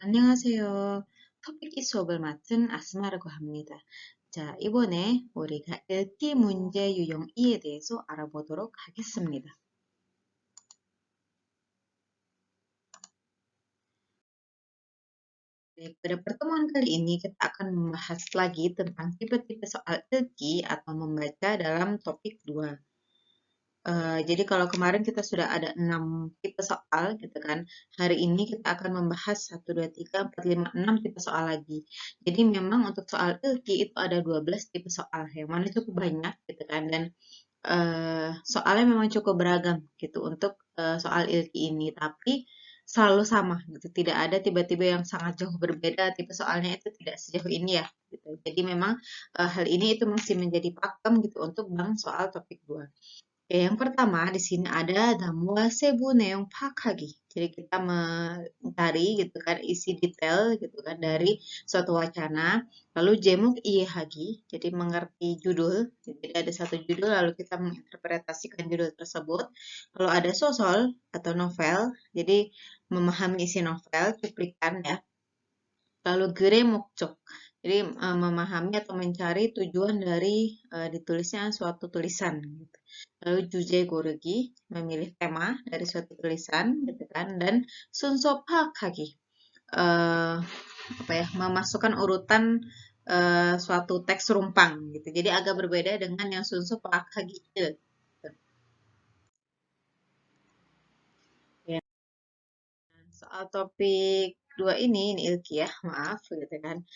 안녕하세요. 토픽이 수업을 맡은 아스마라고 합니다. 자, 이번에 우리가 읽기 문제 유형 2에 대해서 알아보도록 하겠습니다. Pada pertemuan kali ini kita akan membahas lagi tentang tipe-tipe soal ilki atau membaca dalam topik 2. Jadi kalau kemarin kita sudah ada 6 tipe soal gitu kan. Hari ini kita akan membahas 1, 2, 3, 4, 5, 6 tipe soal lagi. Jadi memang untuk soal ilki itu ada 12 tipe soal yang mana cukup banyak gitu kan. Dan soalnya memang cukup beragam gitu untuk soal ilki ini. Tapi selalu sama gitu. Tidak ada tiba-tiba yang sangat jauh berbeda tipe soalnya itu tidak sejauh ini ya gitu. Jadi memang hal ini itu masih menjadi pakem gitu untuk bang soal topik 2. Oke, yang pertama di sini ada damuasebu neong pakagi. Jadi kita mencari gitu kan isi detail gitu kan dari suatu wacana. Lalu jemuk iehagi, jadi mengerti judul. Jadi ada satu judul lalu kita menginterpretasikan judul tersebut. Lalu ada sosol atau novel, jadi memahami isi novel, cuplikan ya. Lalu gere mokcok. Jadi memahami atau mencari tujuan dari ditulisnya suatu tulisan. Gitu. Lalu juje goregi, memilih tema dari suatu tulisan, gitu kan. Dan sunsopa kaki, apa ya, memasukkan urutan suatu teks rumpang, gitu. Jadi agak berbeda dengan yang sunsopa kaki. Gitu. Ya. Soal topik 2 ini Ilki ya, maaf, gitu kan.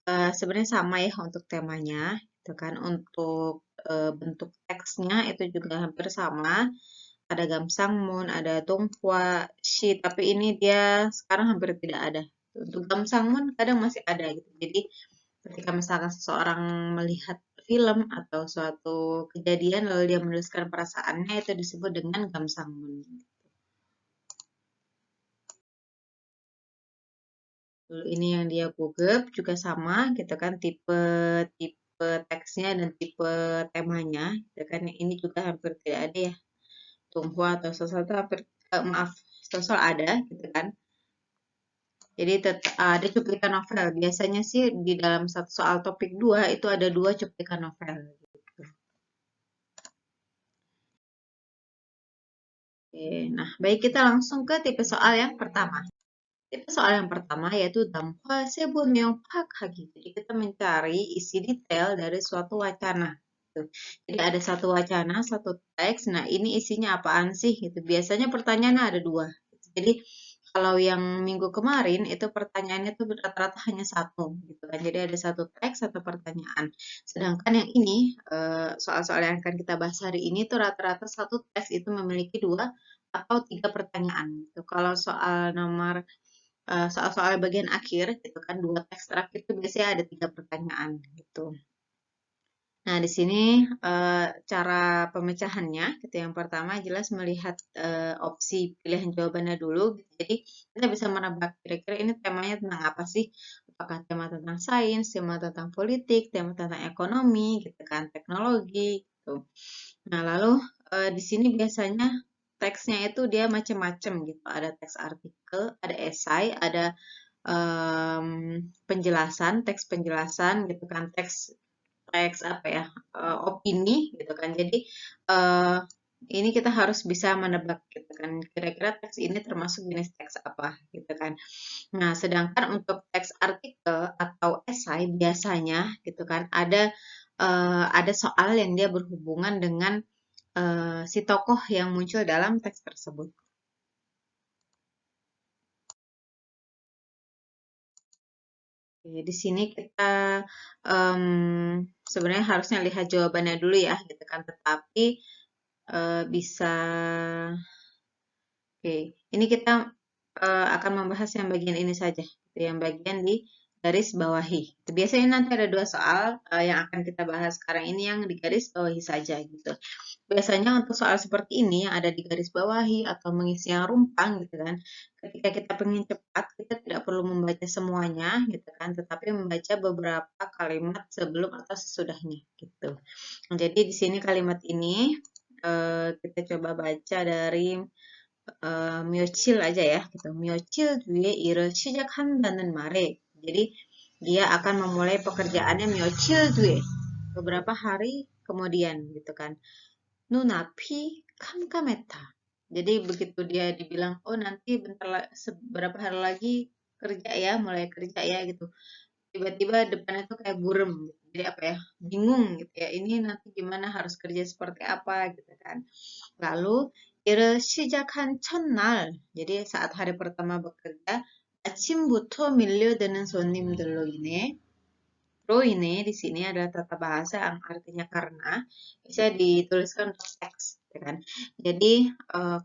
Sebenarnya sama ya untuk temanya, gitu kan. Untuk bentuk teksnya itu juga hampir sama. Ada Gamsangmun, ada Donghua, Shi, tapi ini dia sekarang hampir tidak ada. Untuk Gamsangmun kadang masih ada gitu. Jadi ketika misalkan seseorang melihat film atau suatu kejadian lalu dia menuliskan perasaannya itu disebut dengan Gamsangmun. Lalu ini yang dia gugep juga sama gitu kan tipe tipe teksnya dan tipe temanya gitu kan ini juga hampir tidak ada ya Tunghua atau sosal itu hampir maaf sosal ada gitu kan jadi ada cuplikan novel biasanya sih di dalam satu soal topik 2 itu ada 2 cuplikan novel gitu. Oke, nah baik kita langsung ke tipe soal yang pertama. Tipe soal yang pertama yaitu dampa sebunyeong pak hagi. Jadi kita mencari isi detail dari suatu wacana. Gitu. Jadi ada satu wacana, satu teks. Nah ini isinya apaan sih? Gitu. Biasanya pertanyaannya ada dua. Gitu. Jadi kalau yang minggu kemarin itu pertanyaannya tuh rata-rata hanya satu, gitu kan. Jadi ada satu teks, satu pertanyaan. Sedangkan yang ini soal-soal yang akan kita bahas hari ini tuh rata-rata satu teks itu memiliki dua atau tiga pertanyaan. Gitu. Kalau soal nomor soal-soal bagian akhir gitu kan dua teks terakhir itu biasanya ada tiga pertanyaan gitu. Nah di sini cara pemecahannya gitu yang pertama jelas melihat opsi pilihan jawabannya dulu. Gitu. Jadi kita bisa menebak kira-kira ini temanya tentang apa sih? Apakah tema tentang sains, tema tentang politik, tema tentang ekonomi, gitu kan, teknologi, gitu. Nah lalu di sini biasanya teksnya itu dia macam-macam gitu. Ada teks artikel, ada esai, ada penjelasan, teks penjelasan gitu kan, teks teks apa ya, opini gitu kan. Jadi ini kita harus bisa menebak gitu kan, kira-kira teks ini termasuk jenis teks apa gitu kan. Nah, sedangkan untuk teks artikel atau esai biasanya gitu kan ada soal yang dia berhubungan dengan si tokoh yang muncul dalam teks tersebut. Oke, di sini kita sebenarnya harusnya lihat jawabannya dulu ya, gitu kan. Tetapi bisa, oke, ini kita akan membahas yang bagian ini saja, gitu, yang bagian di garis bawahi. Biasanya nanti ada dua soal yang akan kita bahas sekarang ini yang di garis bawahi saja, gitu. Biasanya untuk soal seperti ini yang ada di garis bawahi atau mengisi yang rumpang gitu kan, ketika kita pengen cepat, kita tidak perlu membaca semuanya gitu kan, tetapi membaca beberapa kalimat sebelum atau sesudahnya gitu. Jadi di sini kalimat ini kita coba baca dari 며칠 aja ya gitu. 며칠 뒤에 일을 시작한다는 말에 jadi dia akan memulai pekerjaannya 며칠 뒤에 beberapa hari kemudian gitu kan. 눈앞이 캄캄했다. Jadi begitu dia dibilang, oh nanti beberapa hari lagi kerja ya, mulai kerja ya gitu. Tiba-tiba depannya tuh kayak burem gitu. Jadi apa ya, bingung gitu ya. Ini nanti gimana harus kerja seperti apa gitu kan. Lalu 일을 시작한 첫날, jadi saat hari pertama bekerja, 아침부터 밀려드는 손님들로 인해 Pro ini di sini adalah tata bahasa yang artinya karena bisa dituliskan untuk teks, ya kan? Jadi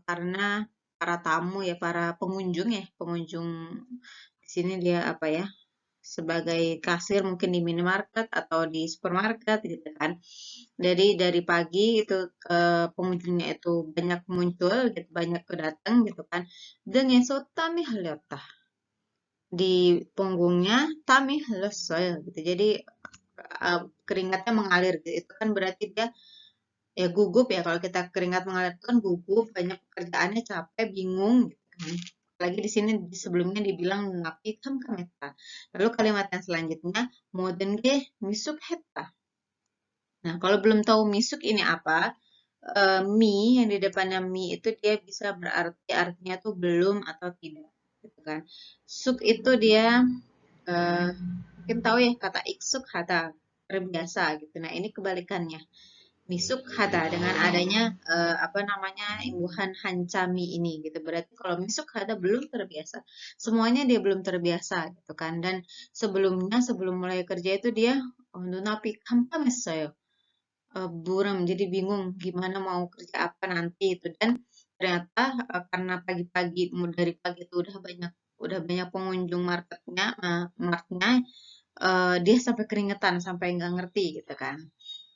karena para tamu ya, para pengunjung ya, pengunjung di sini dia apa ya? Sebagai kasir mungkin di minimarket atau di supermarket gitu kan. Jadi dari pagi itu pengunjungnya itu banyak muncul, gitu, banyak kedatang gitu kan. Dengan sotami halyata di punggungnya tami lesel gitu. Jadi keringatnya mengalir gitu. Itu kan berarti dia ya gugup ya. Kalau kita keringat mengalir itu kan gugup, banyak pekerjaannya capek, bingung gitu kan. Lagi di sini sebelumnya dibilang napi kan kameta. Lalu kalimat yang selanjutnya moden ge misuk heta. Nah, kalau belum tahu misuk ini apa, mi yang di depannya mi itu dia bisa berarti artinya tuh belum atau tidak gitu kan. Suk itu dia mungkin tahu ya kata iksuk hata terbiasa gitu. Nah, ini kebalikannya. Misuk hata dengan adanya apa namanya imbuhan hancami ini gitu. Berarti kalau misuk hata belum terbiasa. Semuanya dia belum terbiasa gitu kan. Dan sebelumnya sebelum mulai kerja itu dia nunapi kampamesaya buram jadi bingung gimana mau kerja apa nanti itu dan ternyata karena pagi-pagi dari pagi itu udah banyak pengunjung marketnya dia sampai keringetan sampai nggak ngerti gitu kan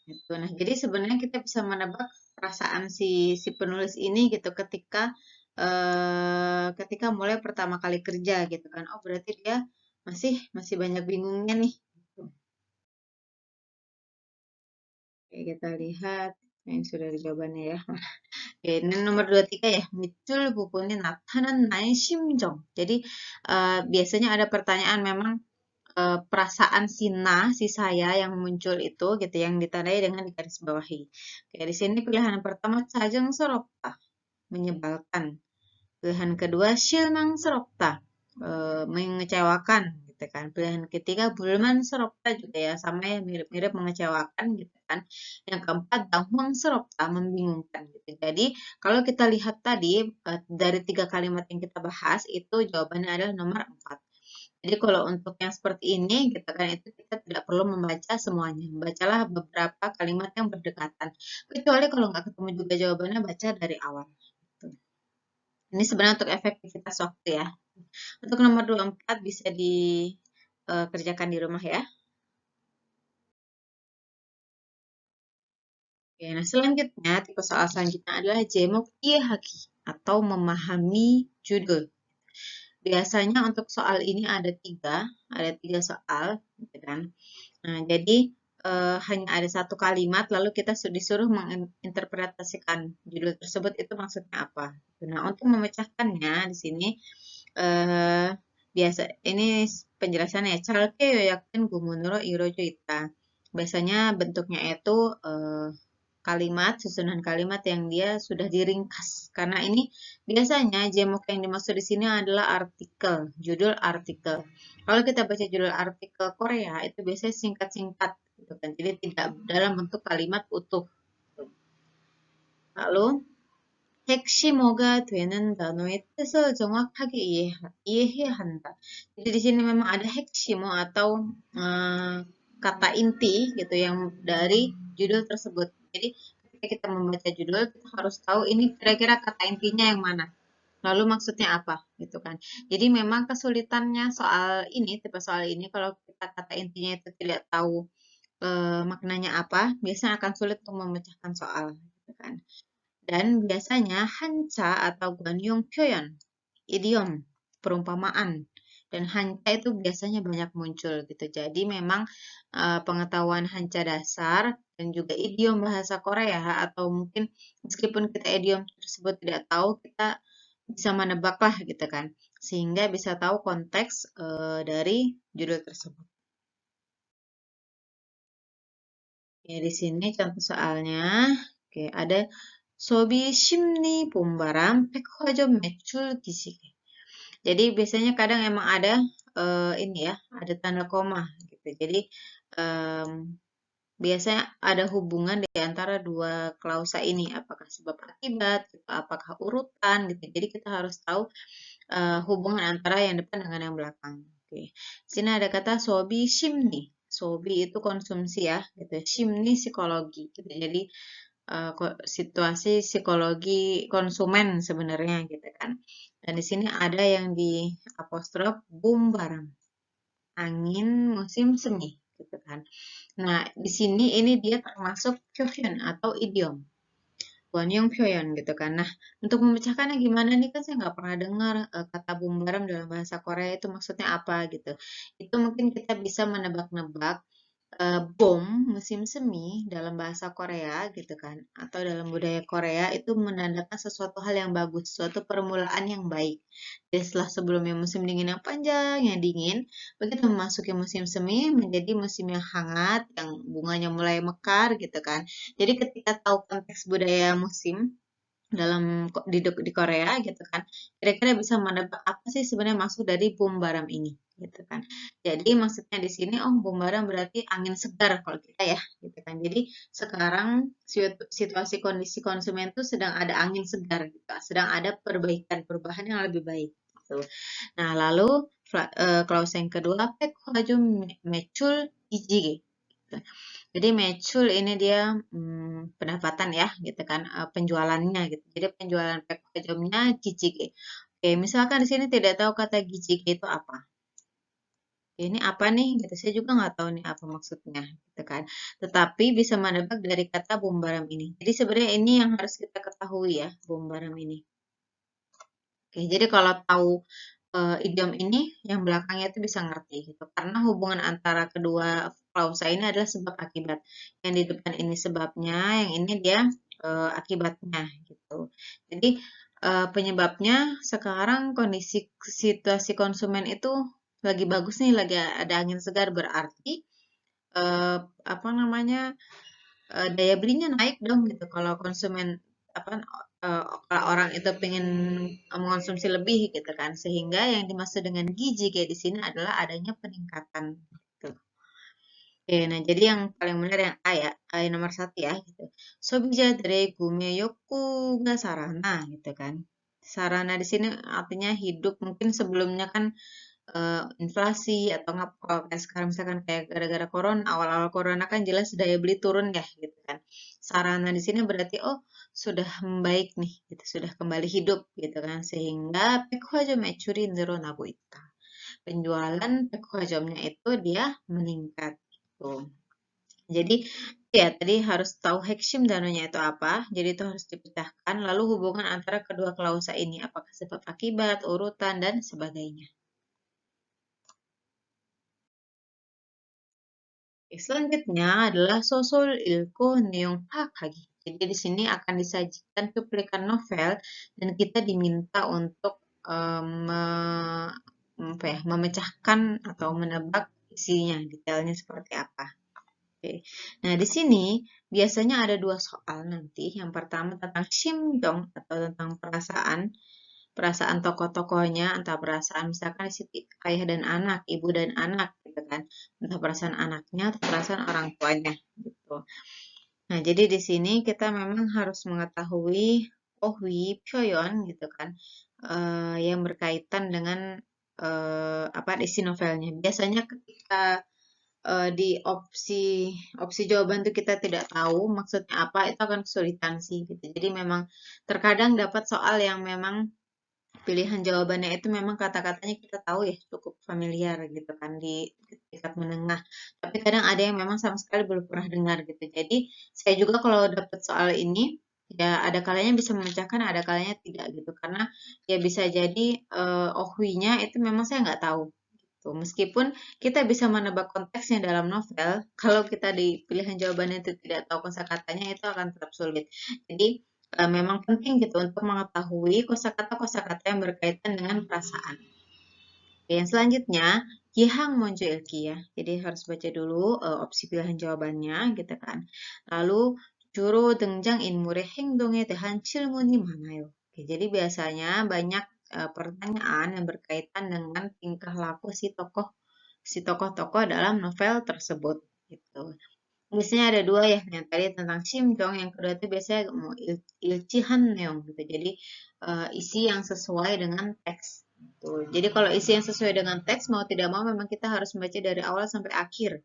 gitu. Nah jadi sebenarnya kita bisa menebak perasaan si penulis ini gitu ketika mulai pertama kali kerja gitu kan oh berarti dia masih banyak bingungnya nih. Oke, kita lihat yang sudah ada jawabannya ya. Oke, ini nomor 23 ya. 밑줄 부분이 나타난 나의 심정. Jadi biasanya ada pertanyaan memang perasaan si saya yang muncul itu gitu yang ditandai dengan garis bawahi. Oke, di sini pilihan yang pertama 짜증스럽다, menyebalkan. Pilihan kedua 실망스럽다, mengecewakan gitu kan. Pilihan ketiga 불만스럽다 juga ya sama ya mirip-mirip mengecewakan gitu kan. Yang keempat 당황스럽다, membingungkan gitu. Jadi kalau kita lihat tadi dari 3 kalimat yang kita bahas itu jawabannya adalah nomor 4. Jadi kalau untuk yang seperti ini gitu kan itu kita tidak perlu membaca semuanya. Bacalah beberapa kalimat yang berdekatan. Kecuali kalau nggak ketemu juga jawabannya baca dari awal. Gitu. Ini sebenarnya untuk efektivitas waktu ya. Untuk nomor 24 bisa dikerjakan di rumah ya. Oke, nah selanjutnya, tipe soal selanjutnya adalah jemok iehaki atau memahami judul. Biasanya untuk soal ini ada tiga soal, gitu kan. Nah, jadi hanya ada satu kalimat, lalu kita disuruh menginterpretasikan judul tersebut itu maksudnya apa. Nah, untuk memecahkannya di sini eh, biasa ini penjelasannya Chalke yoyakin gumunuro irojo ita. Biasanya bentuknya itu susunan kalimat yang dia sudah diringkas. Karena ini biasanya jemok yang dimaksud di sini adalah artikel, judul artikel. Kalau kita baca judul artikel Korea itu biasanya singkat-singkat gitu kan. Jadi tidak dalam bentuk kalimat utuh. Lalu 핵심어가 되는 단어의 뜻을 정확하게 이해해야 한다. Jadi di sini memang ada 핵심어 atau kata inti gitu yang dari judul tersebut. Jadi ketika kita membaca judul kita harus tahu ini kira-kira kata intinya yang mana. Lalu maksudnya apa gitu kan. Jadi memang kesulitannya tipe soal ini kalau kita kata intinya itu tidak tahu maknanya apa, biasanya akan sulit untuk memecahkan soal gitu kan. Dan biasanya hanca atau ganyong pyoyon, idiom, perumpamaan. Dan hanca itu biasanya banyak muncul gitu. Jadi memang pengetahuan hanca dasar dan juga idiom bahasa Korea atau mungkin meskipun kita idiom tersebut tidak tahu, kita bisa menebaklah gitu kan, sehingga bisa tahu konteks dari judul tersebut. Oke, di sini contoh soalnya. Oke, ada sobi 심리 봄바람 백화점 매출 기식. Jadi biasanya kadang emang ada ini ya, ada tanda koma gitu. Jadi em, biasanya ada hubungan di antara dua klausa ini, apakah sebab akibat, gitu, apakah urutan gitu. Jadi kita harus tahu hubungan antara yang depan dengan yang belakang. Oke. Sini ada kata sobi shimni. Sobi itu konsumsi ya, gitu. Shimni psikologi gitu. Jadi situasi psikologi konsumen sebenarnya gitu kan. Dan di sini ada yang di apostrof bumbaram, angin musim semi gitu kan. Nah, di sini ini dia termasuk 표현 atau idiom. Wanyong Pyoyon gitu kan. Nah, untuk memecahkannya gimana nih kan saya nggak pernah dengar kata bumbaram dalam bahasa Korea itu maksudnya apa gitu. Itu mungkin kita bisa menebak-nebak bom musim semi dalam bahasa Korea gitu kan atau dalam budaya Korea itu menandakan sesuatu hal yang bagus, suatu permulaan yang baik. Jadi setelah sebelumnya musim dingin yang panjang, yang dingin, begitu memasuki musim semi menjadi musim yang hangat, yang bunganya mulai mekar gitu kan. Jadi ketika tahu konteks budaya musim dalam di Korea gitu kan. Kira-kira bisa menebak apa sih sebenarnya maksud dari bumbaram ini gitu kan. Jadi maksudnya di sini oh bumbaram berarti angin segar kalau kita ya gitu kan. Jadi sekarang situasi kondisi konsumen tuh sedang ada angin segar gitu, sedang ada perbaikan perubahan yang lebih baik gitu. Nah, lalu clause yang kedua 백화점 매출 이지게. Jadi matchul ini dia pendapatan ya gitu kan penjualannya gitu. Jadi penjualan packagingnya Gijige. Oke, misalkan di sini tidak tahu kata Gijige itu apa. Ini apa nih? Gitu. Saya juga nggak tahu nih apa maksudnya, gitu kan. Tetapi bisa menebak dari kata bumbaram ini. Jadi sebenarnya ini yang harus kita ketahui ya, bumbaram ini. Oke, jadi kalau tahu idiom ini, yang belakangnya itu bisa ngerti gitu. Karena hubungan antara kedua klausa ini adalah sebab akibat. Yang di depan ini sebabnya, yang ini dia akibatnya gitu. Jadi penyebabnya sekarang kondisi situasi konsumen itu lagi bagus nih, lagi ada angin segar berarti eh, apa namanya daya belinya naik dong gitu kalau konsumen apa kalau orang itu pengen mengonsumsi lebih gitu kan sehingga yang dimaksud dengan gizi kayak di sini adalah adanya peningkatan gitu. Oke, nah jadi yang paling benar yang A ya, A yang nomor satu ya gitu. Sobi자들의 구매 욕구가 sarana gitu kan. Sarana di sini artinya hidup mungkin sebelumnya kan inflasi atau nggak kalau kayak sekarang misalkan kayak gara-gara corona awal-awal corona kan jelas daya beli turun ya gitu kan sarana di sini berarti oh sudah membaik nih gitu sudah kembali hidup gitu kan sehingga 백화점 매출이 늘어나고 있다 penjualan 백화점nya itu dia meningkat gitu jadi ya tadi harus tahu heksim danonya itu apa jadi itu harus dipecahkan lalu hubungan antara kedua klausa ini apakah sebab akibat urutan dan sebagainya. Selanjutnya adalah sosul ilko neong pakagi. Jadi di sini akan disajikan cuplikan novel dan kita diminta untuk memecahkan atau menebak isinya, detailnya seperti apa. Oke. Nah, di sini biasanya ada dua soal nanti. Yang pertama tentang shimdong atau tentang perasaan perasaan tokoh-tokohnya, entah perasaan misalkan di situ ayah dan anak, ibu dan anak gitu kan. Entah perasaan anaknya atau perasaan orang tuanya gitu. Nah, jadi di sini kita memang harus mengetahui ohwi, pyoyon gitu kan. Yang berkaitan dengan apa isi novelnya. Biasanya ketika di opsi jawaban itu kita tidak tahu maksudnya apa, itu akan kesulitan sih gitu. Jadi memang terkadang dapat soal yang memang pilihan jawabannya itu memang kata-katanya kita tahu ya cukup familiar gitu kan di tingkat menengah. Tapi kadang ada yang memang sama sekali belum pernah dengar gitu. Jadi saya juga kalau dapat soal ini ya ada kalanya bisa memecahkan, ada kalanya tidak gitu. Karena ya bisa jadi ohwinya itu memang saya nggak tahu. Gitu. Meskipun kita bisa menebak konteksnya dalam novel, kalau kita di pilihan jawabannya itu tidak tahu kosakatanya itu akan tetap sulit. Jadi memang penting gitu untuk mengetahui kosakata-kosakata yang berkaitan dengan perasaan. Oke, yang selanjutnya, Gihang Monjo Ilki ya. Jadi harus baca dulu opsi pilihan jawabannya gitu kan. Lalu Juro Dengjang Inmure Hengdong에 대한 질문이 많아요. Oke, jadi biasanya banyak pertanyaan yang berkaitan dengan tingkah laku si tokoh-tokoh dalam novel tersebut gitu. Biasanya ada dua ya, yang tadi tentang Simjong, yang kedua itu biasanya mau ilcihan neong gitu. Jadi isi yang sesuai dengan teks. Gitu. Jadi kalau isi yang sesuai dengan teks, mau tidak mau memang kita harus membaca dari awal sampai akhir.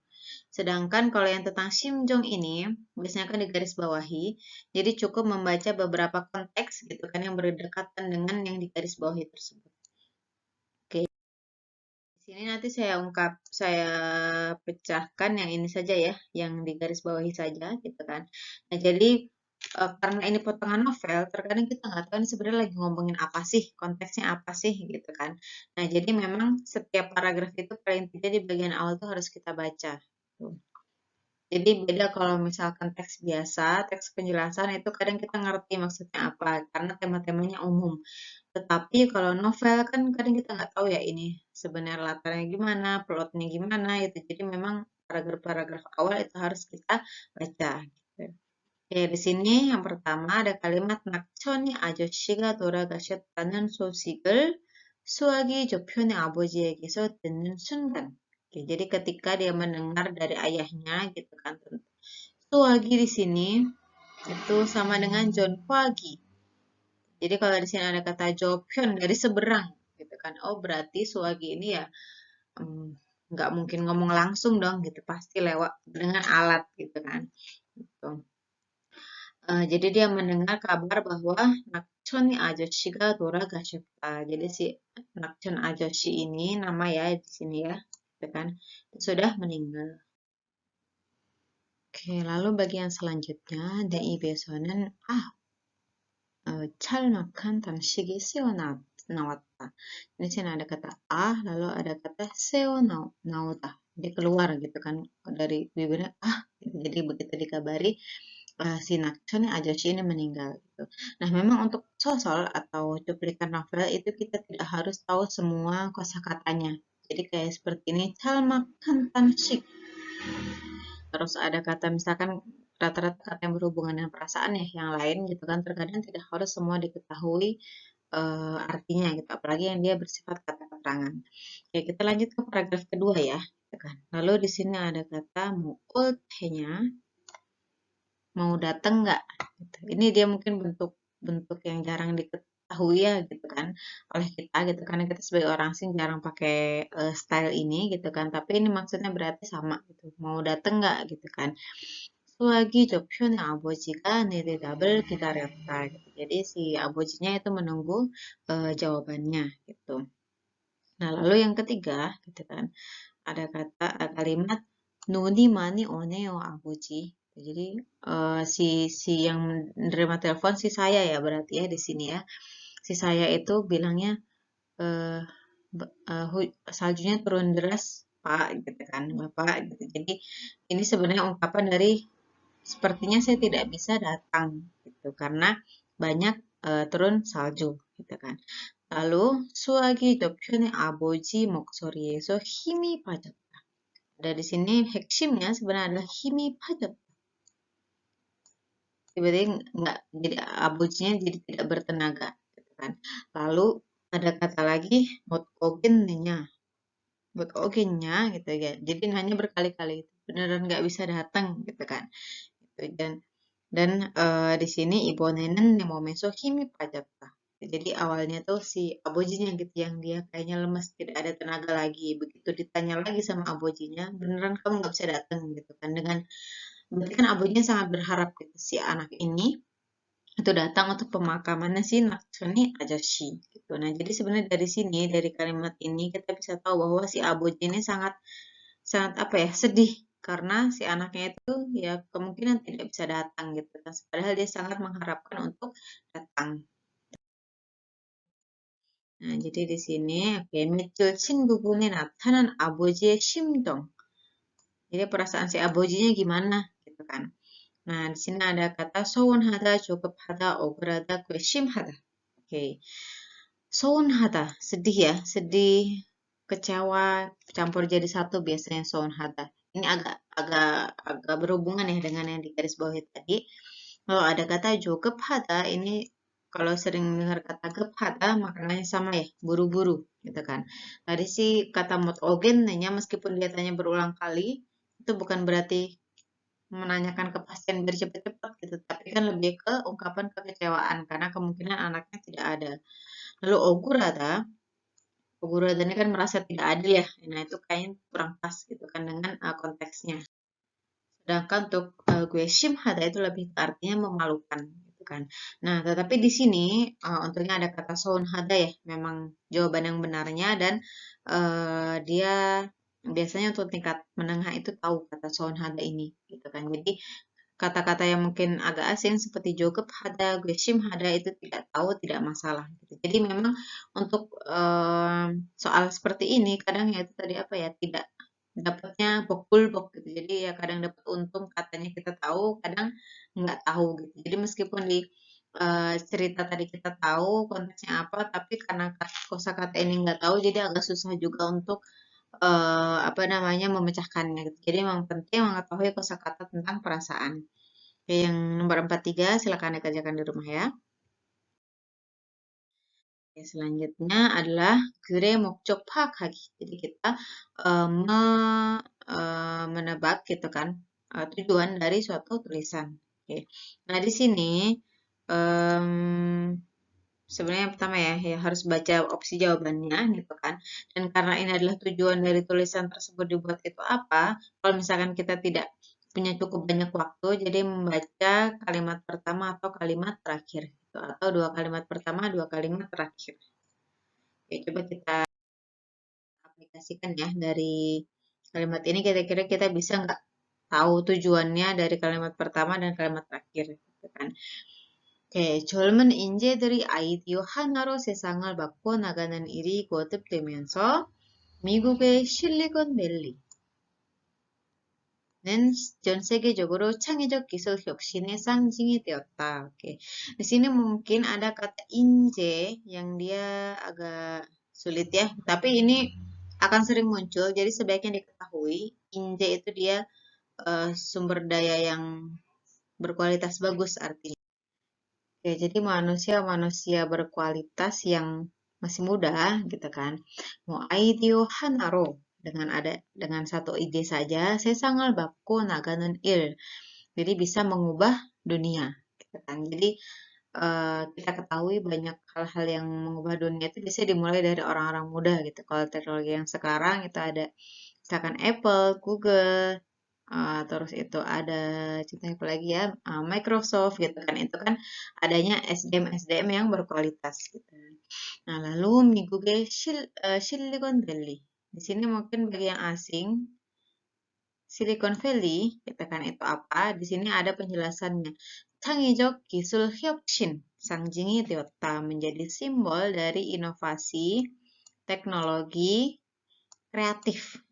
Sedangkan kalau yang tentang Simjong ini, biasanya kan digaris bawahi, jadi cukup membaca beberapa konteks gitu kan yang berdekatan dengan yang digaris bawahi tersebut. Oke. Di sini nanti saya pecahkan yang ini saja ya, yang di garis bawahi saja gitu kan. Nah, jadi karena ini potongan novel, terkadang kita nggak tahu ini sebenarnya lagi ngomongin apa sih, konteksnya apa sih gitu kan. Nah, jadi memang setiap paragraf itu paling tidak di bagian awal tuh harus kita baca. Tuh. Jadi beda kalau misalkan teks biasa, teks penjelasan itu kadang kita ngerti maksudnya apa, karena tema-temanya umum. Tetapi kalau novel kan kadang kita nggak tahu ya ini sebenarnya latarnya gimana, plotnya gimana gitu. Jadi memang paragraf-paragraf awal itu harus kita baca. Gitu. Oke, di sini yang pertama ada kalimat 낙천이 아저씨가 돌아가셨다는 소식을 수학이 조편의 아버지에게서 듣는 순간. Oke, jadi ketika dia mendengar dari ayahnya gitu kan. Suwagi di sini itu sama dengan John Huagi. Jadi kalau di sini ada kata jopyeon dari seberang gitu kan. Oh, berarti Suwagi ini ya nggak mungkin ngomong langsung dong gitu, pasti lewat dengan alat gitu kan. Gitu. Jadi dia mendengar kabar bahwa Nakchon Ajoshi-ga 돌아가셨다. Jadi si Nakchon Ajoshi ini nama ya di sini ya, gitu kan, sudah meninggal. Oke, lalu bagian selanjutnya DIB에서는 찰막한 단식이 나왔다. Di sini ada kata lalu ada kata 나오다. Jadi keluar gitu kan dari bibirnya gitu. Jadi begitu dikabari si Nakchon Ajoshi ini meninggal gitu. Nah, memang untuk sosol atau cuplikan novel itu kita tidak harus tahu semua kosakatanya. Jadi kayak seperti ini, 찰막한 단식. Terus ada kata misalkan rata-rata kata yang berhubungan dengan perasaan ya, yang lain gitu kan terkadang tidak harus semua diketahui artinya gitu, apalagi yang dia bersifat kata keterangan. Oke, kita lanjut ke paragraf kedua ya, gitu kan. Lalu di sini ada kata mu'ultenya, mau datang nggak? Gitu. Ini dia mungkin bentuk yang jarang diketahui ya gitu kan oleh kita gitu karena kita sebagai orang asing jarang pakai style ini gitu kan. Tapi ini maksudnya berarti sama gitu. Mau datang nggak gitu kan? 수학이 조편의 아버지가 내 대답을 기다렸다. Gitu. Jadi si abujinya itu menunggu jawabannya gitu. Nah, lalu yang ketiga gitu kan ada kalimat Noni mani oneo abuji. Jadi si yang menerima telepon si saya ya berarti ya di sini ya. Si saya itu bilangnya eh, saljunya turun deras Pak gitu kan Bapak gitu. Jadi ini sebenarnya ungkapan dari sepertinya saya tidak bisa datang gitu karena banyak turun salju gitu kan. Lalu 수학이 좁혀낸 아버지 목소리에서 힘이 빠졌다. Ada di sini 핵심nya sebenarnya adalah 힘이 빠졌다. Tiba-tiba nggak jadi abujinya jadi tidak bertenaga gitu kan. Lalu ada kata lagi mot ogennya buat ogennya gitu ya. Jadi nanya berkali-kali beneran nggak bisa datang gitu kan. Gitu. Dan di sini ibone는 내 몸에서 힘이 빠졌다. Jadi awalnya tuh si abojinya gitu yang dia kayaknya lemes, tidak ada tenaga lagi. Begitu ditanya lagi sama abojinya, beneran kamu nggak bisa datang gitu kan. Berarti kan abojinya sangat berharap gitu si anak ini itu datang untuk pemakamannya si Natsuni Ajashi gitu. Nah, jadi sebenarnya dari sini dari kalimat ini kita bisa tahu bahwa si aboji ini sangat sangat apa ya sedih karena si anaknya itu ya kemungkinan tidak bisa datang gitu kan padahal dia sangat mengharapkan untuk datang. Nah, jadi di sini oke 밑줄 친 부분에 나타난 아버지의 심정. Jadi perasaan si abojinya gimana gitu kan. Nah, di sini ada kata sounhada, hada, ograda, hada. Oke. Sounhada, sedih ya, sedih, kecewa, campur jadi satu biasanya sounhada. Ini agak agak agak berhubungan ya dengan yang di garis bawah tadi. Kalau ada kata hada, ini kalau sering dengar kata hada, maknanya sama ya, buru-buru gitu kan. Tadi sih kata mot ogen, meskipun dia tanya berulang kali, itu bukan berarti menanyakan kepastian biar cepat-cepat gitu, tapi kan lebih ke ungkapan kekecewaan karena kemungkinan anaknya tidak ada. Lalu ogurada ini kan merasa tidak adil ya. Nah, itu kayaknya kurang pas gitu kan dengan konteksnya. Sedangkan untuk gue hada itu lebih ke artinya memalukan gitu kan. Nah, tetapi di sini untungnya ada kata hada ya, memang jawaban yang benarnya dan dia biasanya untuk tingkat menengah itu tahu kata hada ini gitu kan. Jadi kata-kata yang mungkin agak asing seperti jogep hada, gweshim hada itu tidak tahu, tidak masalah. Gitu. Jadi memang untuk soal seperti ini kadang ya itu tadi apa ya tidak dapatnya bok gitu. Jadi ya kadang dapat untung katanya kita tahu, kadang nggak tahu gitu. Jadi meskipun di cerita tadi kita tahu konteksnya apa, tapi karena kosakata ini nggak tahu, jadi agak susah juga untuk apa namanya memecahkannya gitu. Jadi memang penting mengetahui kosakata tentang perasaan. Oke, yang nomor 43 silakan dikerjakan di rumah ya. Oke, selanjutnya adalah gure mokjok pakhagi. Jadi kita menebak gitu kan tujuan dari suatu tulisan. Oke. Nah, di sini em, sebenarnya yang pertama ya harus baca opsi jawabannya gitu kan. Dan karena ini adalah tujuan dari tulisan tersebut dibuat itu apa, kalau misalkan kita tidak punya cukup banyak waktu, jadi membaca kalimat pertama atau kalimat terakhir gitu. Atau dua kalimat pertama, dua kalimat terakhir. Oke, coba kita aplikasikan ya dari kalimat ini kira-kira kita bisa nggak tahu tujuannya dari kalimat pertama dan kalimat terakhir gitu kan. 오케이. 젊은 인재들이 아이디어 하나로 세상을 바꿔 나가는 일이 거듭되면서 미국의 실리콘밸리는 전 세계적으로 창의적 기술 혁신의 상징이 되었다. Oke. Di sini mungkin ada kata inje yang dia agak sulit ya, tapi ini akan sering muncul. Jadi sebaiknya diketahui, inje itu dia sumber daya yang berkualitas bagus artinya. Oke, jadi manusia-manusia berkualitas yang masih muda gitu kan. Mau ideo hanaro dengan satu ide saja, saya sangat bako naganon il. Jadi bisa mengubah dunia gitu kan. Jadi kita ketahui banyak hal-hal yang mengubah dunia itu bisa dimulai dari orang-orang muda gitu. Kalau teknologi yang sekarang itu ada misalkan Apple, Google, terus itu ada contohnya apa lagi ya, Microsoft gitu kan. Itu kan adanya SDM-SDM yang berkualitas gitu. Nah, lalu Miguge Silicon Valley. Di sini mungkin bagi yang asing, Silicon Valley, kita kan itu apa? Di sini ada penjelasannya. 창의적 기술 혁신, 상징이 되었다. Menjadi simbol dari inovasi, teknologi, kreatif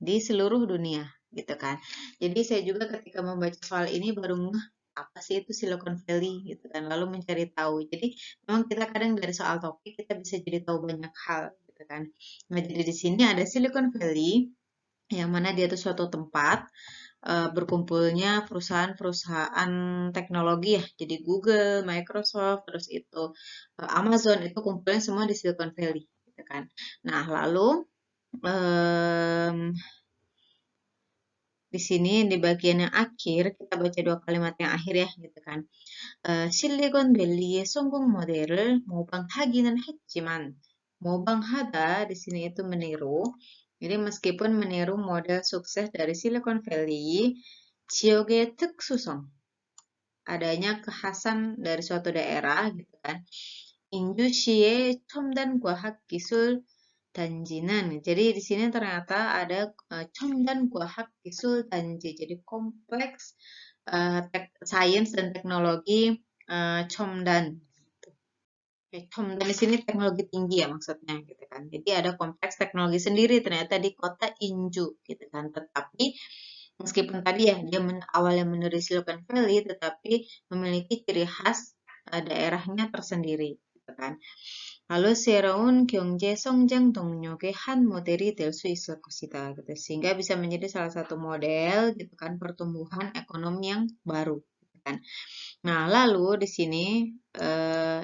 di seluruh dunia gitu kan. Jadi saya juga ketika membaca soal ini baru ngeh apa sih itu Silicon Valley gitu kan. Lalu mencari tahu. Jadi memang kita kadang dari soal topik kita bisa jadi tahu banyak hal gitu kan. Nah, jadi di sini ada Silicon Valley yang mana dia itu suatu tempat berkumpulnya perusahaan-perusahaan teknologi ya. Jadi Google, Microsoft, terus itu Amazon itu kumpulnya semua di Silicon Valley gitu kan. Nah, lalu di sini di bagian yang akhir kita baca dua kalimat yang akhir ya gitu kan. 실리콘밸리의 성공 모델을 모방하기는 했지만 모방하다 di sini itu meniru. Jadi meskipun meniru model sukses dari Silicon Valley, 지역의 특수성, adanya kekhasan dari suatu daerah gitu kan. 인주시의 첨단 과학 기술 단지는 jadi di sini ternyata ada 첨단 과학 기술 단지 jadi kompleks sains dan teknologi 첨단 첨단 di sini teknologi tinggi ya maksudnya gitu kan jadi ada kompleks teknologi sendiri ternyata di kota Inju gitu kan tetapi Meskipun tadi ya dia awalnya menulis Silicon Valley, tetapi memiliki ciri khas daerahnya tersendiri, gitu kan. Lalu 새로운 경제 성장 동력의 한 모델이 될 수 있을 것이다, gitu. Sehingga bisa menjadi salah satu model, gitu kan, pertumbuhan ekonomi yang baru, gitu kan. Nah, lalu di sini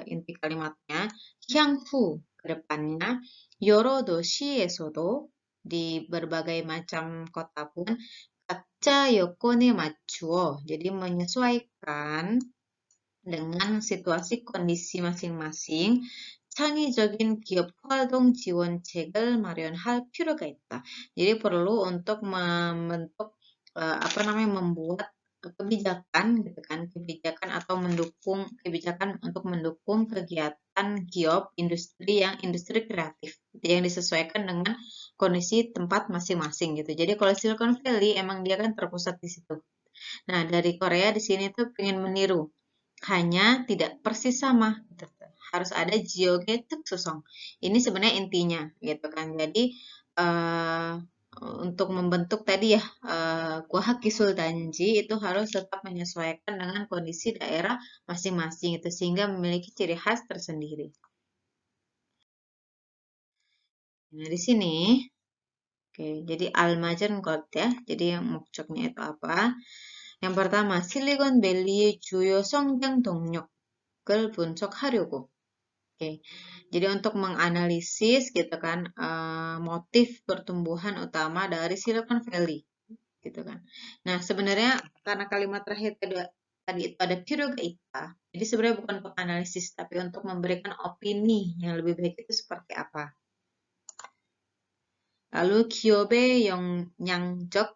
inti kalimatnya 향후 ke depannya 여러 도시에서도 di berbagai macam kota pun 각자 여건에 맞추어 jadi menyesuaikan dengan situasi kondisi masing-masing 창의적인 기업 활동 지원책을 마련할 필요가 있다. Jadi perlu untuk membentuk apa namanya membuat kebijakan gitu kan, kebijakan atau mendukung kebijakan untuk mendukung kegiatan giop industri kreatif gitu, yang disesuaikan dengan kondisi tempat masing-masing gitu. Jadi kalau Silicon Valley emang dia kan terpusat di situ. Nah, dari Korea di sini tuh pengen meniru, hanya tidak persis sama gitu. Harus ada Jioge Tsusong. Ini sebenarnya intinya gitu kan. Jadi untuk membentuk tadi ya Kuahaki Sultanji itu harus tetap menyesuaikan dengan kondisi daerah masing-masing itu sehingga memiliki ciri khas tersendiri. Nah, di sini oke, jadi Almajen God ya. Jadi yang mokcoknya itu apa? Yang pertama, 실리콘밸리의 주요 성장 동력을 분석하려고. Oke, jadi untuk menganalisis gitu kan motif pertumbuhan utama dari Silicon Valley gitu kan. Nah, sebenarnya karena kalimat terakhir tadi itu ada Piruga Ita, jadi sebenarnya bukan untuk analisis tapi untuk memberikan opini yang lebih baik itu seperti apa. Lalu 기업의 양적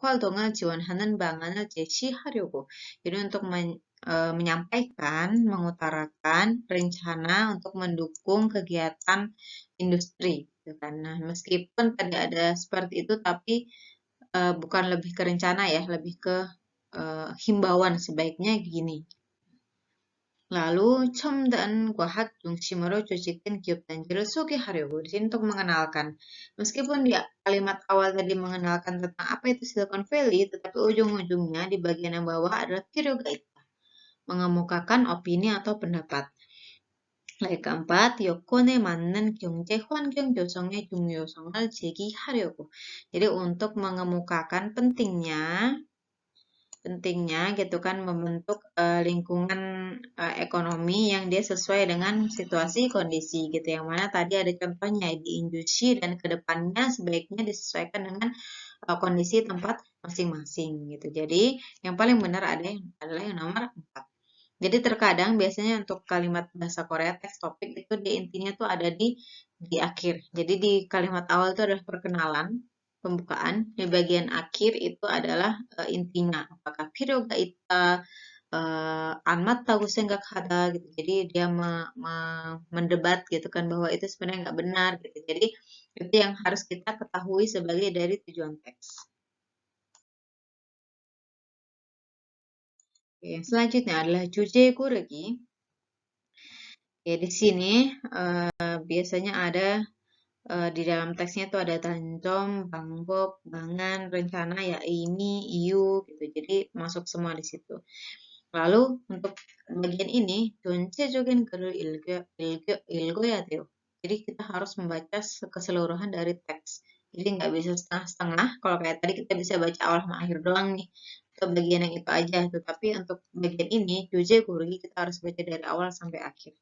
활동을 지원하는 방안을 제시하려고. Jadi untuk menyampaikan, mengutarakan rencana untuk mendukung kegiatan industri. Gitu kan. Nah, meskipun tadi ada seperti itu, tapi bukan lebih ke rencana ya, lebih ke himbauan sebaiknya gini. Lalu 첨단 과학 중심으로 조직된 기업 단지를 소개하려고 di sini untuk mengenalkan. Meskipun di kalimat awal tadi mengenalkan tentang apa itu Silicon Valley, tetapi ujung-ujungnya di bagian yang bawah adalah Kirogaita, mengemukakan opini atau pendapat. Lalu keempat, 여건에 맞는 경제 환경 조성의 중요성을 제기하려고. Jadi untuk mengemukakan pentingnya gitu kan membentuk lingkungan ekonomi yang dia sesuai dengan situasi kondisi gitu, yang mana tadi ada contohnya di industri dan kedepannya sebaiknya disesuaikan dengan kondisi tempat masing-masing gitu. Jadi yang paling benar adalah yang nomor 4. Jadi terkadang biasanya untuk kalimat bahasa Korea teks topik itu di intinya tuh ada di akhir. Jadi di kalimat awal itu adalah perkenalan, pembukaan. Di bagian akhir itu adalah intinya. Apakah 필요가 있다, 안 맞다고 생각하다 gitu. Jadi dia mendebat gitu kan bahwa itu sebenarnya nggak benar gitu. Jadi itu yang harus kita ketahui sebagai dari tujuan teks. Oke, yang selanjutnya adalah juje 고르기. Ya, di sini biasanya ada di dalam teksnya tuh ada tancom, bangbok, bangan, rencana ya ini, iu gitu. Jadi masuk semua di situ. Lalu untuk bagian ini 전체적인 글을 읽어야 돼요. Jadi kita harus membaca keseluruhan dari teks. Jadi nggak bisa setengah-setengah. Kalau kayak tadi kita bisa baca awal sama akhir doang nih. Atau bagian yang itu aja. Tetapi untuk bagian ini, juje gurugi kita harus baca dari awal sampai akhir.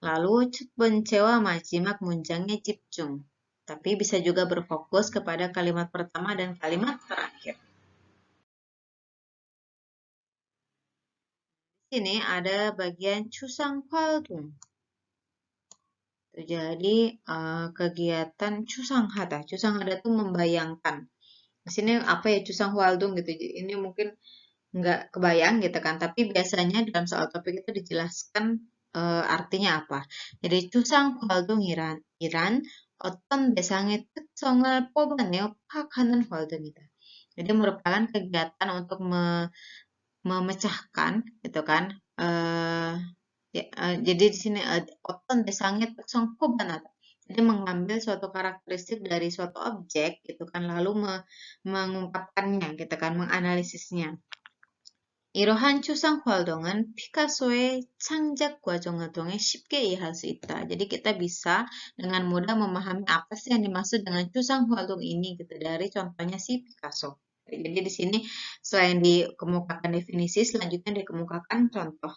Lalu 첫 번째와 마지막 문장에 집중. Tapi bisa juga berfokus kepada kalimat pertama dan kalimat terakhir. Di sini ada bagian Chusang Hwaldung. Jadi kegiatan Chusanghada. Chusanghada itu membayangkan. Di sini apa ya Chusang Hwaldung gitu. Ini mungkin nggak kebayang gitu kan. Tapi biasanya dalam soal topik itu dijelaskan artinya apa. Jadi Chusang Hwaldung이란 어떤 대상의 특성을 뽑아내어 파악하는 활동이다. Jadi merupakan kegiatan untuk memecahkan gitu kan. Jadi di sini 어떤 대상의 특성 뽑아내다. Jadi mengambil suatu karakteristik dari suatu objek gitu kan, lalu mengungkapkannya gitu kan, menganalisisnya. 이러한 추상 활동은 피카소의 창작 과정을 통해 쉽게 이해할 수 있다. Jadi kita bisa dengan mudah memahami apa sih yang dimaksud dengan 추상 활동 ini gitu dari contohnya si Picasso. Jadi di sini selain dikemukakan definisi, selanjutnya dikemukakan contoh.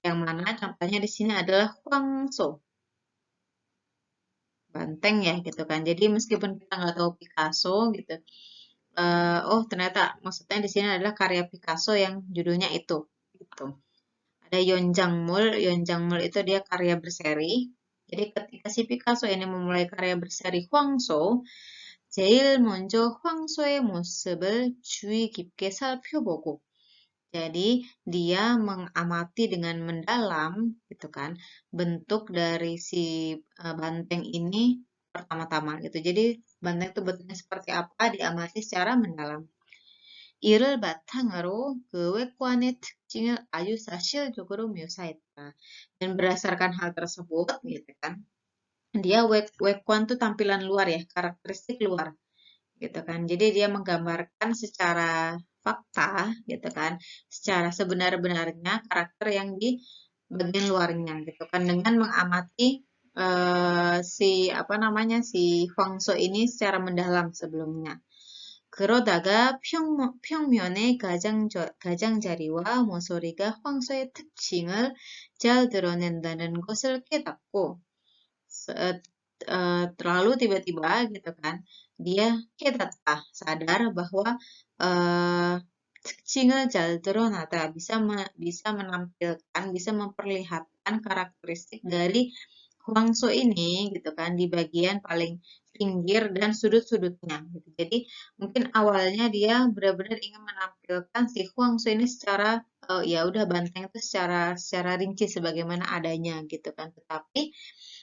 Yang mana contohnya di sini adalah Huangso, banteng ya gitu kan. Jadi meskipun kita nggak tahu Picasso gitu, oh ternyata maksudnya di sini adalah karya Picasso yang judulnya itu gitu. Ada Yeonjangmul, Yeonjangmul itu dia karya berseri. Jadi ketika si Picasso ini memulai karya berseri Huangso, 제일 먼저 황소의 모습을 주의 깊게 살펴보고, jadi dia mengamati dengan mendalam gitu kan bentuk dari si banteng ini pertama-tama gitu. Jadi banteng itu bentuknya seperti apa diamati secara mendalam. 이를 바탕으로 그 외관의 특징을 아주 사실적으로 묘사했다. Dan berdasarkan hal tersebut gitu kan, dia wekwan tuh tampilan luar ya, karakteristik luar gitu kan. Jadi dia menggambarkan secara fakta gitu kan, secara sebenar-benarnya karakter yang di bagian luarnya gitu kan dengan mengamati si apa namanya si Huangso ini secara mendalam sebelumnya. 그러다가 평면의 가장자리와 모서리가 황소의 특징을 잘 드러낸다는 것을 깨닫고, terlalu tiba-tiba gitu kan dia 깨닫다 sadar bahwa 특징을 잘 드러나다 bisa menampilkan bisa memperlihatkan karakteristik dari Huangso ini gitu kan di bagian paling pinggir dan sudut-sudutnya gitu. Jadi mungkin awalnya dia benar-benar ingin menampilkan si Huangso ini secara ya udah banteng itu secara rinci sebagaimana adanya gitu kan. Tetapi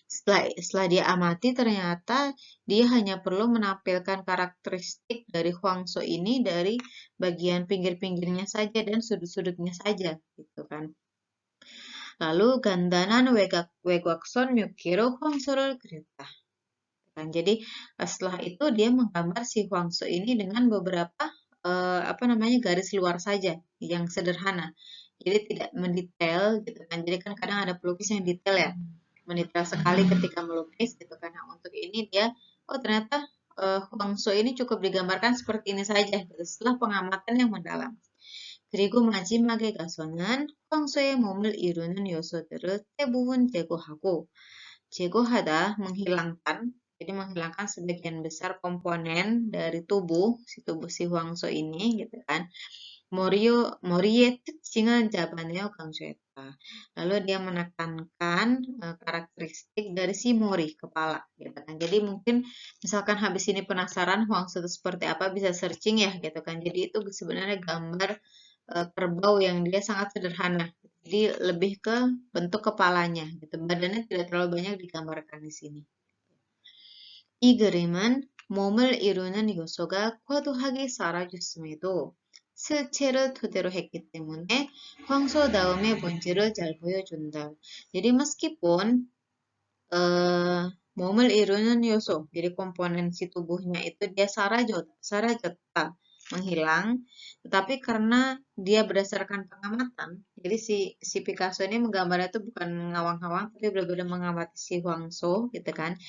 setelah dia amati ternyata dia hanya perlu menampilkan karakteristik dari Huangso ini dari bagian pinggir-pinggirnya saja dan sudut-sudutnya saja gitu kan. Lalu gandanan 외곽선 묘기로 황소를 그렸다. Kan. Jadi setelah itu dia menggambar si Huangso ini dengan beberapa apa namanya garis luar saja yang sederhana. Jadi tidak mendetail gitu kan. Jadi kan kadang ada pelukis yang detail ya, mendetail sekali ketika melukis gitu kan. Nah, untuk ini dia oh ternyata Huangso ini cukup digambarkan seperti ini saja gitu, setelah pengamatan yang mendalam. 그리고 마지막에 가서는 황소의 몸을 이루는 요소들을 대부분 제거하고 제거하다 menghilangkan jadi menghilangkan sebagian besar komponen dari tubuh si Huangso ini gitu kan. 머리의 특징을 잡아내어 강조했다. Lalu dia menekankan karakteristik dari si Mori, kepala gitu kan. Jadi mungkin misalkan habis ini penasaran Huangso itu seperti apa bisa searching ya gitu kan. Jadi itu sebenarnya gambar kerbau yang dia sangat sederhana. Jadi lebih ke bentuk kepalanya gitu. Badannya tidak terlalu banyak digambarkan di sini. 이 그림은 몸을 이루는 요소가 과도하게 사라졌음에도 실체를 토대로 했기 때문에 황소다움의 본질을 잘 보여준다. Jadi meskipun 몸을 irunan yoso, jadi komponen si tubuhnya itu dia sarajota, menghilang, tetapi karena dia berdasarkan pengamatan, jadi si Picasso ini menggambarnya itu bukan ngawang-ngawang, tapi benar-benar mengamati si Huangso, gitu kan,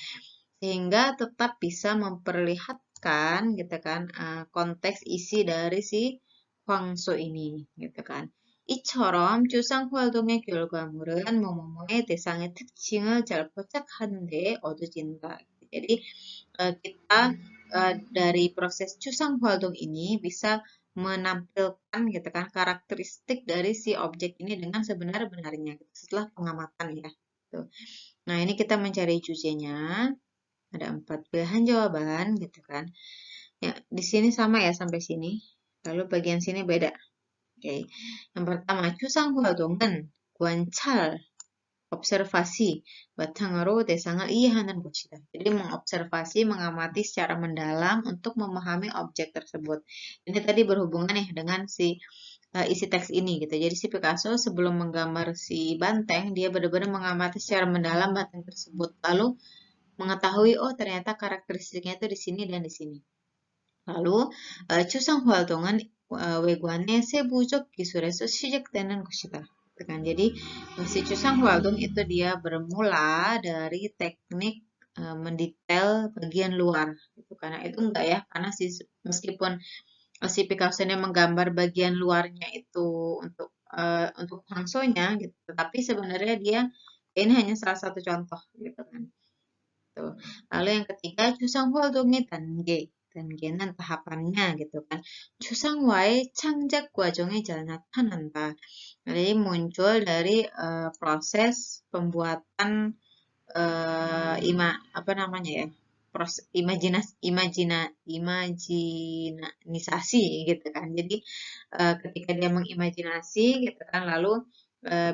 sehingga tetap bisa memperlihatkan, gitu kan, konteks isi dari si Huangso ini, gitu kan. 이처럼 추상 활동의 결과물은 뭐뭐뭐의 대상의 특징을 잘 포착하는 데 얻어진다. Jadi kita dari proses 추상 활동 ini bisa menampilkan gitu kan karakteristik dari si objek ini dengan sebenar-benarnya gitu, setelah pengamatan ya. Tuh. Nah ini kita mencari juzenya ada 4 pilihan jawaban gitu kan. Ya di sini sama ya sampai sini. Lalu bagian sini beda. Oke. Yang pertama, 추상활동은 관찰, observasi, batangaru 대상을 이해하는 것이다. Jadi mengobservasi, mengamati secara mendalam untuk memahami objek tersebut. Ini tadi berhubungan ya dengan si isi teks ini gitu. Jadi si Picasso sebelum menggambar si banteng, dia benar-benar mengamati secara mendalam banteng tersebut. Lalu mengetahui oh ternyata karakteristiknya itu di sini dan di sini. Lalu 추상 활동은 외관의 세부적 기술에서 시작되는 것이다. Kan. Jadi si Chusang Hualdong itu dia bermula dari teknik mendetail bagian luar gitu. Karena itu enggak ya, karena meskipun si Picasso ini menggambar bagian luarnya itu untuk Hangso-nya gitu, tapi sebenarnya dia ini hanya salah satu contoh gitu kan. Tuh. Lalu yang ketiga, Chusanghualdong의 단계. 단계는 tahapannya gitu kan. 추상화의 창작 과정에 잘 나타난다. Jadi muncul dari proses pembuatan apa namanya ya? Proses imajinasi gitu kan. Jadi ketika dia mengimajinasi gitu kan, lalu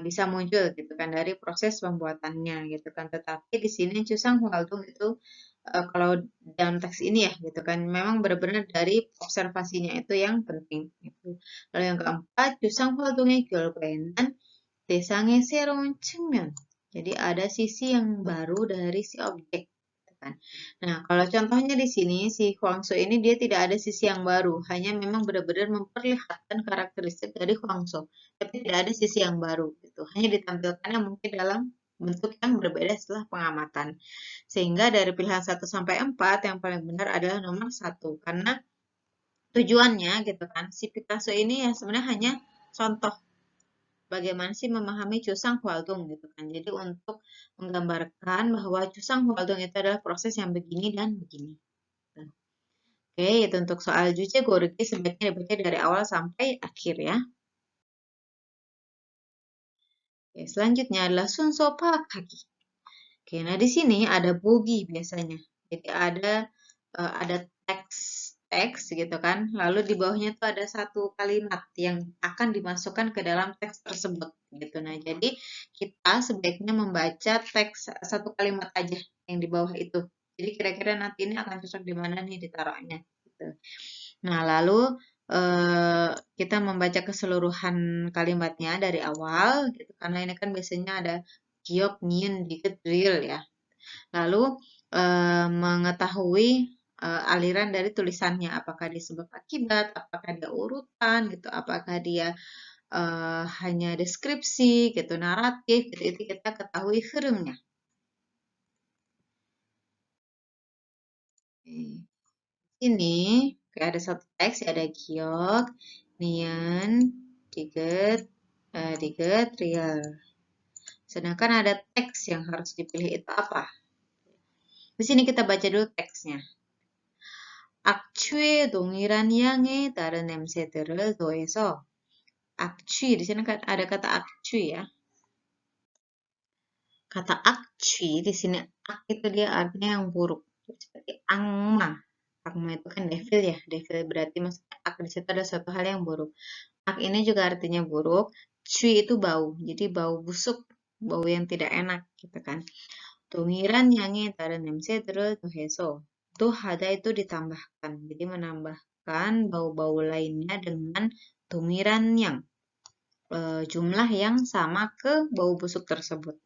bisa muncul gitu kan dari proses pembuatannya gitu kan. Tetapi di sini Chusang Hualdong itu kalau dalam teks ini ya gitu kan memang benar-benar dari observasinya itu yang penting gitu. Lalu yang keempat, Chusang Hualdong의 결과에는 대상의 새로운 측면. Jadi ada sisi yang baru dari si objek. Kan. Nah, kalau contohnya di sini, si Huangzhou ini dia tidak ada sisi yang baru, hanya memang benar-benar memperlihatkan karakteristik dari Huangzhou, tapi tidak ada sisi yang baru, gitu. Hanya ditampilkannya mungkin dalam bentuk yang berbeda setelah pengamatan. Sehingga dari pilihan 1 sampai 4 yang paling benar adalah nomor 1, karena tujuannya gitu kan, si Picasso ini ya sebenarnya hanya contoh bagaimana sih memahami Chusang Hualdong gitu kan. Jadi untuk menggambarkan bahwa Chusang Hualdong itu adalah proses yang begini dan begini. Oke, itu untuk soal Juche Gorgi sebaiknya dibaca dari awal sampai akhir ya. Oke, selanjutnya adalah Sunso Pakagi. Oke, nah di sini ada bogi biasanya. Jadi ada teks gitu kan. Lalu di bawahnya tuh ada satu kalimat yang akan dimasukkan ke dalam teks tersebut gitu. Nah, jadi kita sebaiknya membaca teks satu kalimat aja yang di bawah itu. Jadi kira-kira nanti ini akan cocok di mana nih ditaruhnya gitu. Nah, lalu kita membaca keseluruhan kalimatnya dari awal gitu. Karena ini kan biasanya ada giok, niun, dikit, real ya. Lalu mengetahui aliran dari tulisannya, apakah dia sebab akibat, apakah dia urutan gitu, apakah dia hanya deskripsi gitu, naratif gitu, itu kita ketahui hurufnya. Ini ada satu teks, ada giok, nian, diget, real. Sedangkan ada teks yang harus dipilih itu apa? Di sini kita baca dulu teksnya. 악취의 동일한 향에 다른 냄새들을 더해서 악취, di sini ada kata akci ya. Kata akci di sini ak itu dia artinya yang buruk. Seperti angma. Angma itu kan devil ya. Devil berarti maksudnya ak di situ ada suatu hal yang buruk. Ak ini juga artinya buruk. Cui itu bau. Jadi bau busuk, bau yang tidak enak gitu kan. 동일한 향에 다른 냄새들을 더해서 또 hada itu ditambahkan. Jadi menambahkan bau-bau lainnya dengan 동일한 yang jumlah yang sama ke bau busuk tersebut.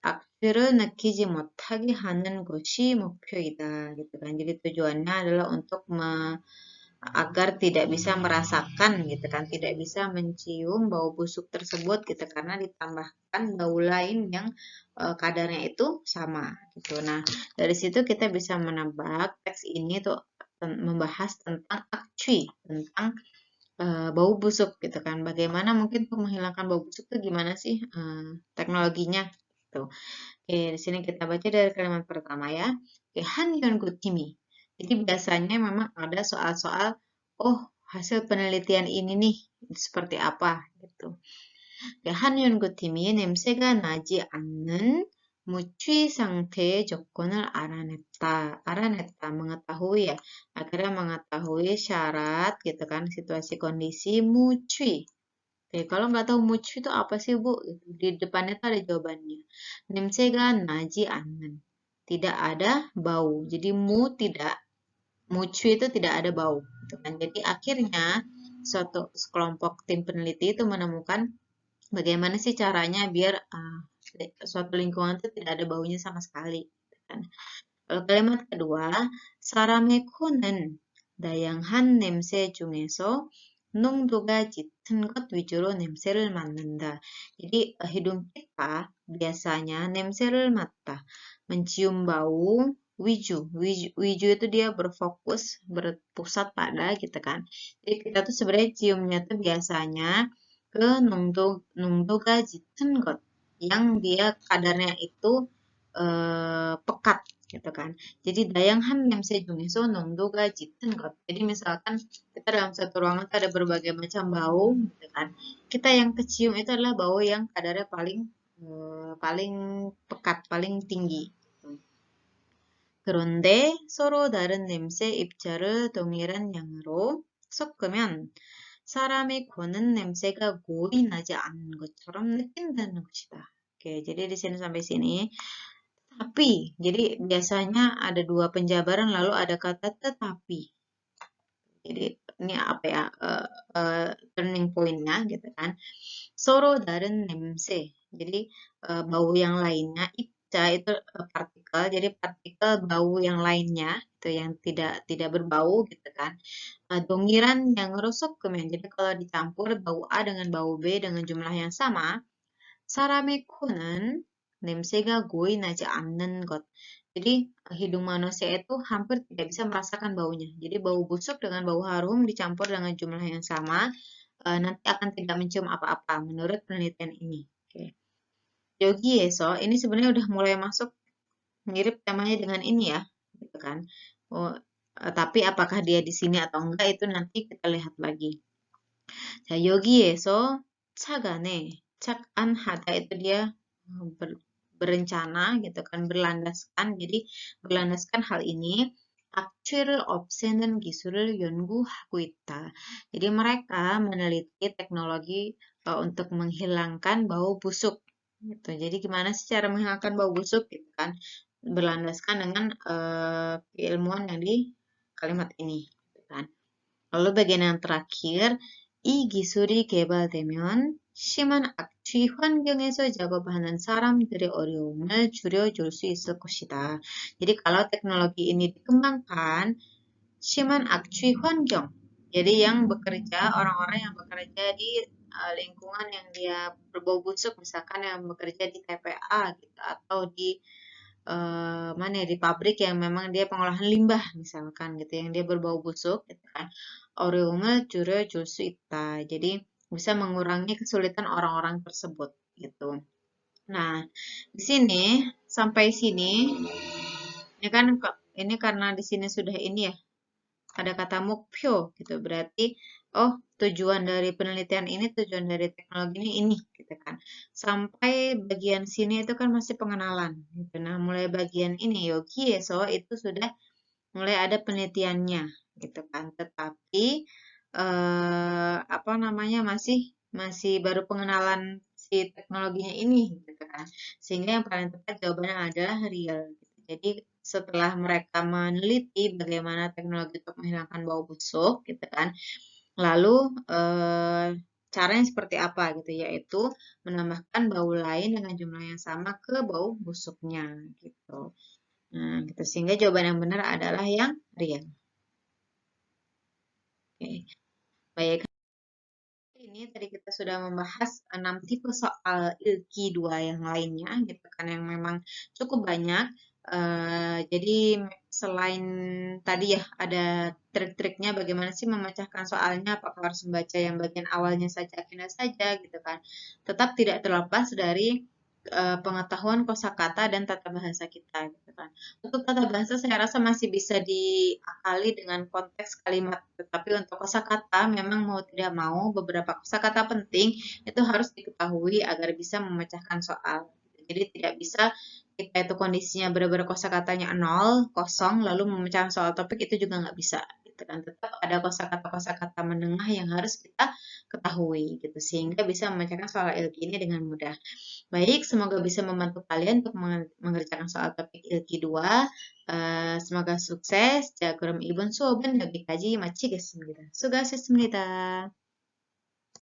악취를 느끼지 못하게 하는 것이 목표이다. Gitu kan. Jadi tujuannya adalah untuk agar tidak bisa merasakan gitu kan, tidak bisa mencium bau busuk tersebut gitu karena ditambahkan bau lain yang kadarnya itu sama gitu. Nah, dari situ kita bisa menebak teks ini tuh membahas tentang akci, tentang bau busuk gitu kan. Bagaimana mungkin untuk menghilangkan bau busuk itu gimana sih teknologinya gitu. Oke, di sini kita baca dari kalimat pertama ya. Oke, 한연구 팀이. Jadi biasanya memang ada soal-soal, oh hasil penelitian ini nih seperti apa gitu. Oke, 한연구팀이 냄새가 나지 않는 무취 상태의 조건을 알아냈다. 알아냈다, mengetahui ya. Akhirnya mengetahui syarat gitu kan, situasi kondisi muci. Oke, kalau nggak tahu muci itu apa sih Bu? Di depannya tuh ada jawabannya. Nemsega naji anen. Tidak ada bau. Jadi tidak, muci itu tidak ada bau. Gitu kan. Jadi akhirnya suatu kelompok tim peneliti itu menemukan bagaimana sih caranya biar suatu lingkungan itu tidak ada baunya sama sekali. kan. Kalau kalimat kedua, 사람의 코는 다양한 냄새 중에서 농도가 짙은 것 위주로 냄새를 맡는다. Jadi hidung kita biasanya 냄새를 맡다, mencium bau wiju. Wiju itu dia berfokus, berpusat pada gitu kan. Jadi kita tuh sebenarnya ciumnya tuh biasanya ke 농도가 짙은 것, yang dia kadarnya itu pekat gitu kan. Jadi dayangan 냄새 중에서 농도가 짙은 것. Jadi misalkan kita dalam satu ruangan itu ada berbagai macam bau gitu kan. Kita yang kecium itu adalah bau yang kadarnya paling pekat, paling tinggi. 그런데 서로 다른 냄새 입자를 동일한 양으로 섞으면 사람이 고는 냄새가 고이 나지 않는 것처럼 느낀다는 것이다. Oke, jadi di sini sampai sini. Tapi, jadi biasanya ada dua penjabaran lalu ada kata tetapi. Jadi ini apa ya, turning point-nya gitu kan. Soro daren nemse. Jadi bau yang lainnya. Ica itu partikel. Jadi partikel bau yang lainnya itu yang tidak berbau gitu kan. Dongiran yang rusuk kemudian. Jadi kalau dicampur bau A dengan bau B dengan jumlah yang sama, 사람의 코는 냄새가 고이 나지 않는 것. Jadi hidung manusia itu hampir tidak bisa merasakan baunya. Jadi bau busuk dengan bau harum dicampur dengan jumlah yang sama, nanti akan tidak mencium apa-apa menurut penelitian ini. Oke. 여기에서 ini sebenarnya udah mulai masuk mirip temanya dengan ini ya, gitu kan. Oh, tapi apakah dia di sini atau enggak itu nanti kita lihat lagi. 자, 여기에서 착안에 착안하다 itu dia berencana gitu kan, berlandaskan. Jadi berlandaskan hal ini 악취를 없애는 기술을 연구하고 있다. Jadi mereka meneliti teknologi untuk menghilangkan bau busuk gitu. Jadi gimana sih cara menghilangkan bau busuk gitu kan? Berlandaskan dengan keilmuan yang di kalimat ini gitu kan. Lalu bagian yang terakhir, 이 기술이 개발되면 심한 악취 환경에서 작업하는 사람들의 어려움을 줄여줄 수 있을 것이다. Jadi kalau teknologi ini dikembangkan, 심한 악취 환경. Jadi yang bekerja, orang-orang yang bekerja di lingkungan yang dia berbau busuk, misalkan yang bekerja di TPA gitu, atau di mana ya, di pabrik yang memang dia pengolahan limbah misalkan gitu, yang dia berbau busuk gitu kan. 어려움을 줄여줄 수 있다. Jadi bisa mengurangi kesulitan orang-orang tersebut gitu. Nah, di sini sampai sini ini kan ini karena di sini sudah ini ya, ada kata mukpyo gitu. Berarti oh, tujuan dari penelitian ini, tujuan dari teknologi ini gitu kan. Sampai bagian sini itu kan masih pengenalan gitu. Nah, mulai bagian ini yogi so itu sudah mulai ada penelitiannya gitu kan. Tetapi apa namanya masih masih baru pengenalan si teknologinya ini gitu kan. Sehingga yang paling tepat jawabannya adalah real gitu. Jadi setelah mereka meneliti bagaimana teknologi untuk menghilangkan bau busuk gitu kan, lalu caranya seperti apa gitu, yaitu menambahkan bau lain dengan jumlah yang sama ke bau busuknya gitu. Nah, gitu. Sehingga jawaban yang benar adalah yang real. Oke. Baik, ini tadi kita sudah membahas 6 tipe soal ILKI 2 yang lainnya, gitu kan, yang memang cukup banyak. Jadi selain tadi ya ada trik-triknya bagaimana sih memecahkan soalnya, apakah harus membaca yang bagian awalnya saja, akhirnya saja, gitu kan. Tetap tidak terlepas dari pengetahuan kosakata dan tata bahasa kita, gitu kan. Untuk tata bahasa saya rasa masih bisa diakali dengan konteks kalimat, tetapi untuk kosakata memang mau tidak mau beberapa kosakata penting itu harus diketahui agar bisa memecahkan soal. Jadi tidak bisa kita itu kondisinya benar-benar kosakatanya nol, kosong, lalu memecahkan soal topik itu juga nggak bisa. Gitu kan. Tetap ada kosakata-kosakata menengah yang harus kita ketahui gitu sehingga bisa memecahkan soal ILKI ini dengan mudah. Baik, semoga bisa membantu kalian untuk mengerjakan soal topik ILKI 2. Semoga sukses. 자그럼 이번 수업은 여기까지 마치겠습니다. 수고하셨습니다.